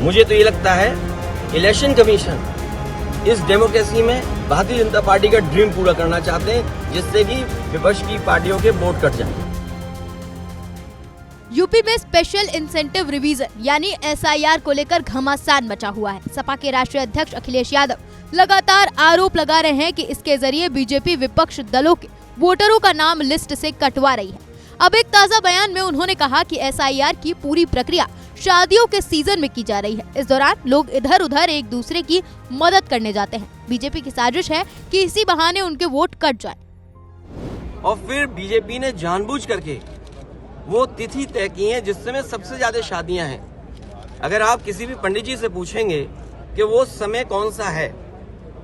मुझे तो ये लगता है इलेक्शन कमीशन इस डेमोक्रेसी में भारतीय जनता पार्टी का ड्रीम पूरा करना चाहते हैं, जिससे कि विपक्ष की पार्टियों के वोट कट जाएं। यूपी में स्पेशल इंसेंटिव रिवीजन यानी SIR को लेकर घमासान मचा हुआ है। सपा के राष्ट्रीय अध्यक्ष अखिलेश यादव लगातार आरोप लगा रहे हैं कि इसके जरिए बीजेपी विपक्ष दलों के वोटरों का नाम लिस्ट से कटवा रही है। अब एक ताजा बयान में उन्होंने कहा कि SIR की पूरी प्रक्रिया शादियों के सीजन में की जा रही है। इस दौरान लोग इधर उधर एक दूसरे की मदद करने जाते हैं। बीजेपी की साजिश है कि इसी बहाने उनके वोट कट जाए। और फिर बीजेपी ने जानबूझ करके वो तिथि तय की है जिसमें सबसे ज्यादा शादियां हैं। अगर आप किसी भी पंडित जी से पूछेंगे कि वो समय कौन सा है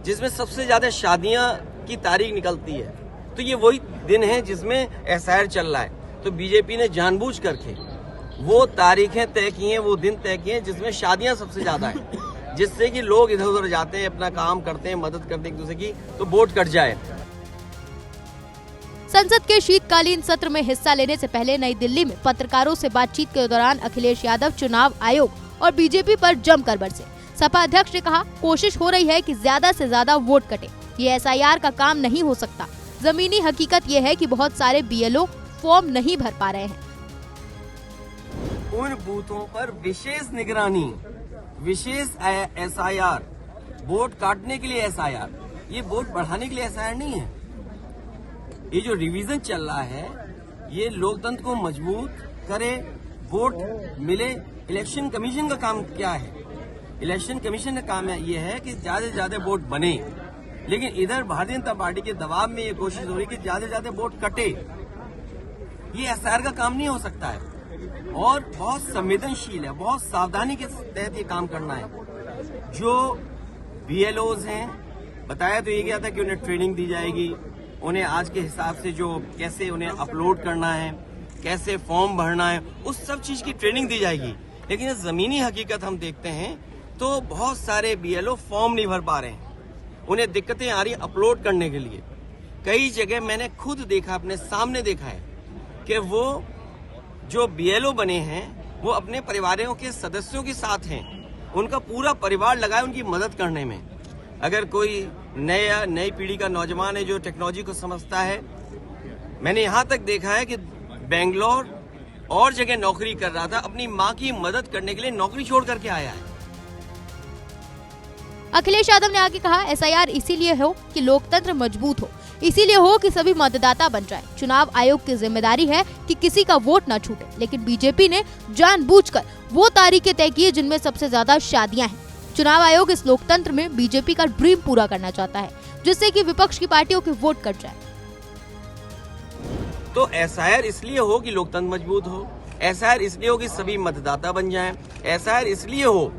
जिसमें सबसे ज्यादा शादियां की तारीख निकलती है, तो ये वही दिन है जिसमें SIR चल रहा है। तो बीजेपी ने जानबूझ करके वो तारीखें तय की हैं, वो दिन तय किए हैं जिसमें शादियां सबसे ज्यादा हैं, जिससे कि लोग इधर उधर जाते हैं, अपना काम करते हैं, मदद करते हैं एक दूसरे की, तो वोट कट जाए। संसद के शीतकालीन सत्र में हिस्सा लेने से पहले नई दिल्ली में पत्रकारों से बातचीत के दौरान अखिलेश यादव चुनाव आयोग और बीजेपी पर जमकर बरसे। सपा अध्यक्ष ने कहा, कोशिश हो रही है कि ज्यादा से ज्यादा वोट कटे। ये SIR का काम नहीं हो सकता। जमीनी हकीकत ये है कि बहुत सारे BLO फॉर्म नहीं भर पा रहे हैं। उन बूथों पर विशेष निगरानी, विशेष SIR, वोट काटने के लिए SIR, ये वोट बढ़ाने के लिए SIR नहीं है। ये जो रिवीजन चल रहा है ये लोकतंत्र को मजबूत करे, वोट मिले। इलेक्शन कमीशन का काम क्या है? इलेक्शन कमीशन का काम ये है कि ज्यादा से ज्यादा वोट बने, लेकिन इधर भारतीय जनता पार्टी के दबाव में ये कोशिश हो रही है कि ज्यादा से ज्यादा वोट कटे। ये SIR का काम नहीं हो सकता है और बहुत संवेदनशील है, बहुत सावधानी के तहत ये काम करना है। जो BLOs हैं, बताया तो ये गया था कि उन्हें ट्रेनिंग दी जाएगी, उन्हें आज के हिसाब से जो कैसे उन्हें अपलोड करना है, कैसे फॉर्म भरना है, उस सब चीज की ट्रेनिंग दी जाएगी। लेकिन जमीनी हकीकत हम देखते हैं तो बहुत सारे BLO फॉर्म नहीं भर पा रहे हैं, उन्हें दिक्कतें आ रही अपलोड करने के लिए। कई जगह मैंने खुद देखा, अपने सामने देखा है कि वो जो BLO बने हैं वो अपने परिवारों के सदस्यों के साथ हैं, उनका पूरा परिवार लगा है उनकी मदद करने में। अगर कोई नई पीढ़ी का नौजवान है जो टेक्नोलॉजी को समझता है, मैंने यहाँ तक देखा है कि बेंगलोर और जगह नौकरी कर रहा था, अपनी माँ की मदद करने के लिए नौकरी छोड़ करके आया है। अखिलेश यादव ने आगे कहा, SIR इसीलिए हो कि लोकतंत्र मजबूत हो, इसीलिए हो कि सभी मतदाता बन जाए। चुनाव आयोग की जिम्मेदारी है कि किसी का वोट न छूटे, लेकिन बीजेपी ने जानबूझकर वो तारीखें तय की जिनमें सबसे ज्यादा शादियां हैं। चुनाव आयोग इस लोकतंत्र में बीजेपी का ड्रीम पूरा करना चाहता है, जिससे कि विपक्ष की पार्टियों के वोट कट जाए। तो SIR इसलिए हो कि लोकतंत्र मजबूत हो, SIR इसलिए हो कि सभी मतदाता बन जाएं, SIR इसलिए हो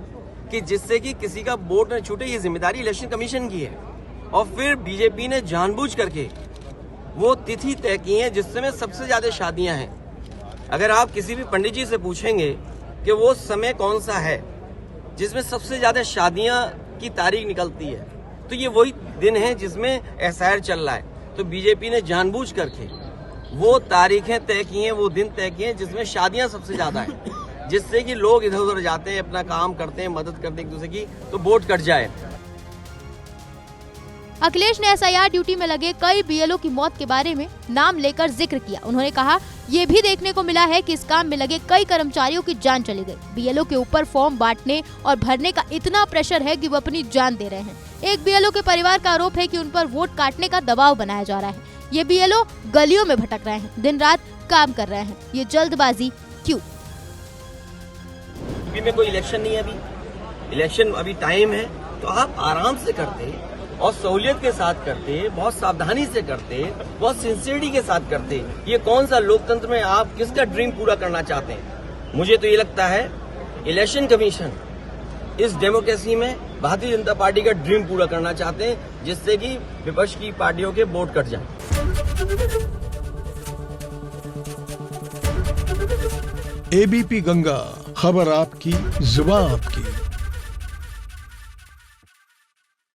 कि जिससे कि किसी का वोट न छूटे। ये जिम्मेदारी इलेक्शन कमीशन की है। और फिर बीजेपी ने जानबूझ करके वो तिथि तय की है जिसमें सबसे ज्यादा शादियां हैं। अगर आप किसी भी पंडित जी से पूछेंगे कि वो समय कौन सा है जिसमें सबसे ज्यादा शादियां की तारीख निकलती है, तो ये वही दिन है जिसमें SIR चल रहा है। तो बीजेपी ने जानबूझ करके वो तारीखें तय की हैं, वो दिन तय किए हैं जिसमें शादियां सबसे ज्यादा हैं, जिससे कि लोग इधर उधर जाते हैं, अपना काम करते हैं, मदद करते हैं एक दूसरे की, तो वोट कट जाए। अखिलेश ने SIR ड्यूटी में लगे कई BLO की मौत के बारे में नाम लेकर जिक्र किया। उन्होंने कहा, ये भी देखने को मिला है कि इस काम में लगे कई कर्मचारियों की जान चली गई। BLO के ऊपर फॉर्म बांटने और भरने का इतना प्रेशर है कि वो अपनी जान दे रहे हैं। एक BLO के परिवार का आरोप है कि उन पर वोट काटने का दबाव बनाया जा रहा है। ये BLO गलियों में भटक रहे हैं, दिन रात काम कर रहे हैं। ये जल्दबाजी क्यों? यूपी में कोई इलेक्शन नहीं है, अभी इलेक्शन अभी टाइम है, तो आप आराम से करते और सहूलियत के साथ करते, बहुत सावधानी से करते, बहुत सिंसियरिटी के साथ करते। ये कौन सा लोकतंत्र में आप किसका ड्रीम पूरा करना चाहते हैं? मुझे तो ये लगता है इलेक्शन कमीशन इस डेमोक्रेसी में भारतीय जनता पार्टी का ड्रीम पूरा करना चाहते हैं, जिससे कि विपक्ष की पार्टियों के वोट कट जाएं। ABP गंगा, खबर आपकी, जुबान आपकी।